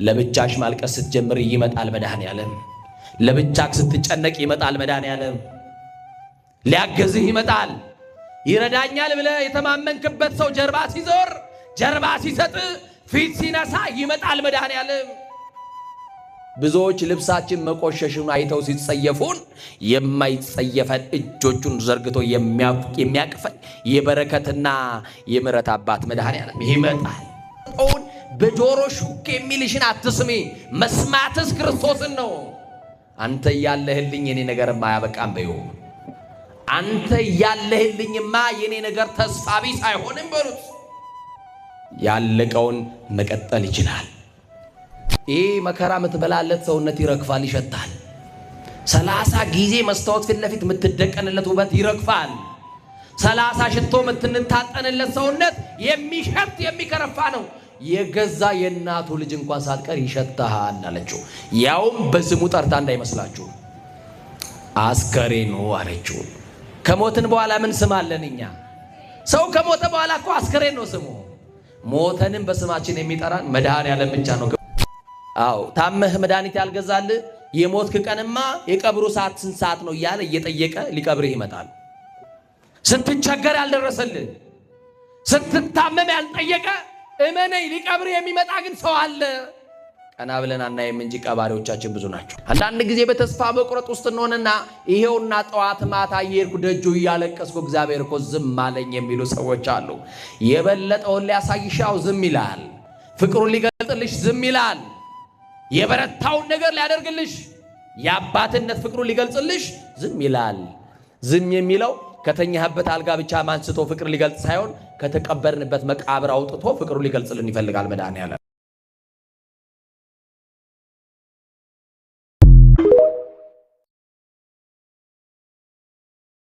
ለብቻሽ ማልቀስ ስትጀምር ይመጣል መድኃኔዓለም። ለብቻክ ስትጨነቅ ይመጣል መድኃኔዓለም። ሊያገዝህ ይመጣል። ይረዳኛል ብለህ የተማመንክበት ሰው ጀርባ ሲዞር፣ ጀርባ ሲሰጥ፣ ፊት ሲነሳ ይመጣል መድኃኔዓለም። ብዙዎች ልብሳችን መቆሸሹን አይተው ሲጸየፉን የማይጸየፈን እጆቹን ዘርግቶ የሚያቅፈን የበረከትና የምሕረት አባት መድኃኔዓለም ይመጣል። በጆሮ ሹክ የሚልሽን አትስሚ፣ መስማትስ ክርስቶስን ነው። አንተ ያለህልኝ የኔ ነገር ማያበቃም በይው። አንተ ያለህልኝማ የኔ ነገር ተስፋ ቢስ አይሆንም በሉት። ያለቀውን መቀጠል ይችላል። ይህ መከራ የምትበላለት ሰውነት ይረግፋል፣ ይሸታል። 30 ጊዜ መስታወት ፊት ለፊት የምትደቀንለት ውበት ይረግፋል። 30 ሽቶ የምትንታጠንለት ሰውነት የሚሸት የሚከረፋ ነው። የገዛ የእናቱ ልጅ እንኳን ሳትቀር ይሸታሃል አለችው። ያውም በስሙ ጠርታ እንዳይመስላችሁ አስከሬኑ አለችው። ከሞትን በኋላ ምን ስም አለን እኛ? ሰው ከሞተ በኋላ እኮ አስከሬን ነው ስሙ። ሞተንም በስማችን የሚጠራን መድኃኔዓለም ብቻ ነው። አዎ ታመህ መድኃኒት ያልገዛልህ የሞትክ ቀንማ የቀብሩ ሰዓት ስንት ሰዓት ነው እያለ እየጠየቀ ሊቀብርህ ይመጣል። ስትቸገር ያልደረሰልህ፣ ስትታመም ያልጠየቀ እመነኝ ሊቀብርህ የሚመጣ ግን ሰው አለ። ቀና ብለን አናይም እንጂ ቀባሪዎቻችን ብዙ ናቸው። አንዳንድ ጊዜ በተስፋ መቁረጥ ውስጥ እንሆንና ይሄውና ጠዋት ማታ እየሄድኩ ደጁ እያለቀስኩ እግዚአብሔር እኮ ዝም አለኝ የሚሉ ሰዎች አሉ። የበለጠውን ሊያሳይሻው ዝም ይላል። ፍቅሩን ሊገልጥልሽ ዝም ይላል። የበረታውን ነገር ሊያደርግልሽ የአባትነት ፍቅሩን ሊገልጽልሽ ዝም ይላል። ዝም የሚለው ከተኛህበት አልጋ ብቻ ማንስቶ ፍቅር ሊገልጽ ሳይሆን ከተቀበርንበት መቃብር አውጥቶ ፍቅሩን ሊገልጽልን ይፈልጋል መድኃኔዓለም።